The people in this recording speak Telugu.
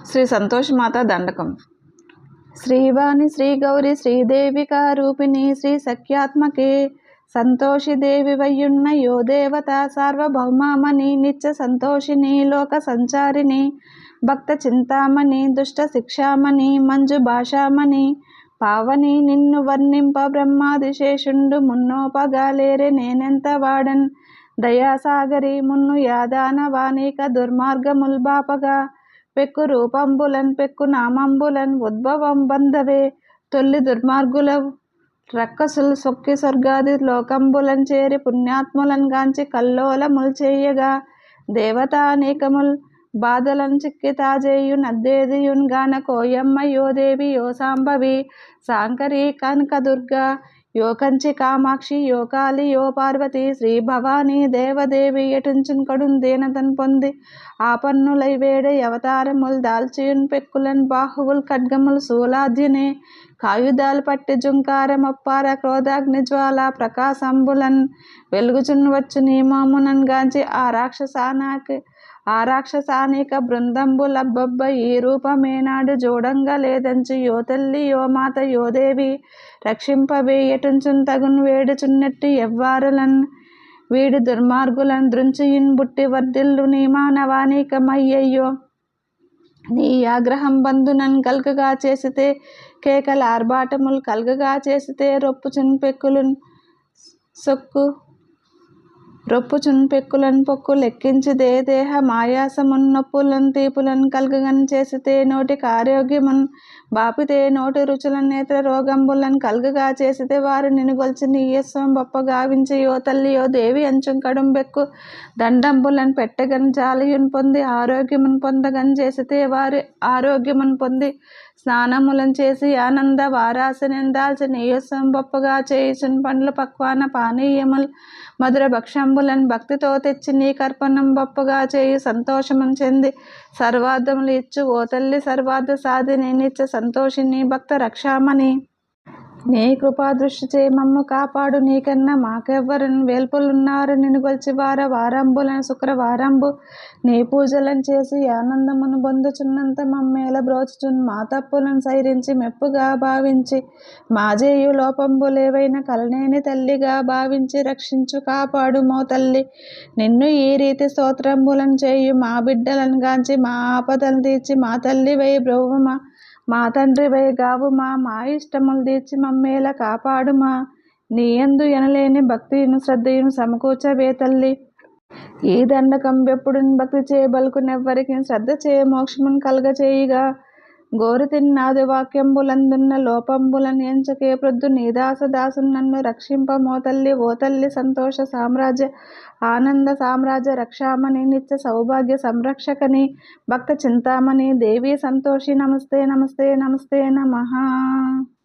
శ్రీ సంతోషమాత దండకం. శ్రీవాణి శ్రీ గౌరి శ్రీదేవికా రూపిణి శ్రీ సఖ్యాత్మకే సంతోషి దేవి వయ్యున్న యో దేవత సార్వభౌమామణి నిత్య సంతోషిని లోక సంచారిణి భక్త చింతామణి దుష్ట శిక్షామణి మంజు భాషామణి పావని నిన్ను వర్ణింప బ్రహ్మాదిశేషుండు మున్నోపగాలేరే నేనెంత వాడన్ దయాసాగరి మున్ను యాదాన వాణిక దుర్మార్గముల్ బాపగా పెక్కు రూపంబులన్ పెక్కు నామంబులన్ ఉద్భవం బంధవే తొల్లి దుర్మార్గుల రక్కసుల్ సొక్కి స్వర్గాది లోకంబులన్ చేరి పుణ్యాత్ములన్ గాంచి కల్లోలముల్ చేయగా దేవతానేకముల్ బాధలను చిక్కి తాజేయు నద్దేదియున్ గాన కోయమ్మ యో దేవి యో సాంబవి సాంకరి కనకదుర్గా యో కంచి కామాక్షి యో కాళి యో పార్వతి శ్రీ భవానీ దేవదేవి ఎటుంచున్ కడున్ దీనతన్ పొంది ఆపన్నులై వేడే అవతారముల్ దాల్చియున్ పెక్కులన్ బాహువుల్ ఖడ్గముల్ శూలాద్యనే కాయుధాలు పట్టి జుంకారమప్పార క్రోధాగ్ని జ్వాల ప్రకాశంబులన్ వెలుగుచున్ వచ్చు నీమోమునన్ గాంచి ఆ రాక్షసానిక బృందంబులబ్బబ్బ ఈ రూపమేనాడు జోడంగా లేదంచి యో తల్లి యో మాత యో దేవి రక్షింపవే ఎటుంచున్ తగున్ వేడుచున్నట్టి ఎవ్వారులన్ వీడి దుర్మార్గులన్ దృంచియున్ బుట్టి వర్ధిల్లు నీ మానవానికమయ్యయ్యో నీ ఆగ్రహం బంధునన్ కల్గగా చేసితే కేకల ఆర్భాటముల్ కల్గగా చేసితే రొప్పుచున్ పెక్కులన్ పొక్కు లెక్కించి దేహ మాయాసమున్ నొప్పులన్ తీపులన్ కల్గగన్ చేసితే నోటికి ఆరోగ్యమున్ బాపితే నోటి రుచులన్ నేత్ర రోగంబులన్ కల్గగా చేసితే వారు నినుగొల్చి నీయస్వం బొప్ప గావించి యో తల్లి యో దేవి అంచుం కడుంబెక్కు దండంబులన్ పెట్టగన్ జాలియున్ పొంది ఆరోగ్యమున్ పొందగన్ చేసితే వారు ఆరోగ్యమున్ పొంది స్నానములను చేసి ఆనంద వారాసనందాల్చి నీయస్వం బొప్పగా చేయుచున్ పండ్లు పక్వాన పానీయముల్ మధుర భక్షంబులను భక్తితో తెచ్చి నీ కర్పణం బొప్పగా చేయి సంతోషమును చెంది సర్వార్థములు ఇచ్చు ఓ తల్లి సర్వార్థ సాధిని నిత్య సంతోషిని భక్త రక్షామణి నీ కృపా దృష్టి చే మమ్ము కాపాడు నీకన్నా మాకెవ్వరున్ వేల్పులున్నారు నిన్ను గొల్చి వారంబులను శుక్రవారంబు నీ పూజలను చేసి ఆనందమును పొందుచున్నంత మమ్మేల బ్రోచుచున్ మా తప్పులను సైరించి మెప్పుగా భావించి మాజేయు లోపంబులేవైన కలనేని తల్లిగా భావించి రక్షించు కాపాడు మో తల్లి నిన్ను ఈ రీతి స్తోత్రంబులను చేయు మా బిడ్డలను గాంచి మా ఆపదలను తీర్చి మా తల్లి వై బ్రోవుమా మా తండ్రి వై గావుమా మా ఇష్టములు తీర్చి మమ్మేల కాపాడుమా నీ యందు ఎనలేని భక్తియును శ్రద్ధయును సమకూర్చవే తల్లి ఈ దండకం వెప్పుడున్ భక్తి చేయబలుకునెవ్వరికి శ్రద్ధ చేయ మోక్షమున్ కలగచేయిగా గోరు తిన్నాది వాక్యంబులందున్న లోపంబులను ఎంచకే ప్రొద్దు నీదాసదాసు నన్ను రక్షింప మో తల్లి ఓ తల్లి సంతోష సామ్రాజ్య ఆనంద సామ్రాజ్య రక్షామణి నిత్య సౌభాగ్య సంరక్షకని భక్త చింతామణి దేవి సంతోషి నమస్తే నమస్తే నమస్తే నమః.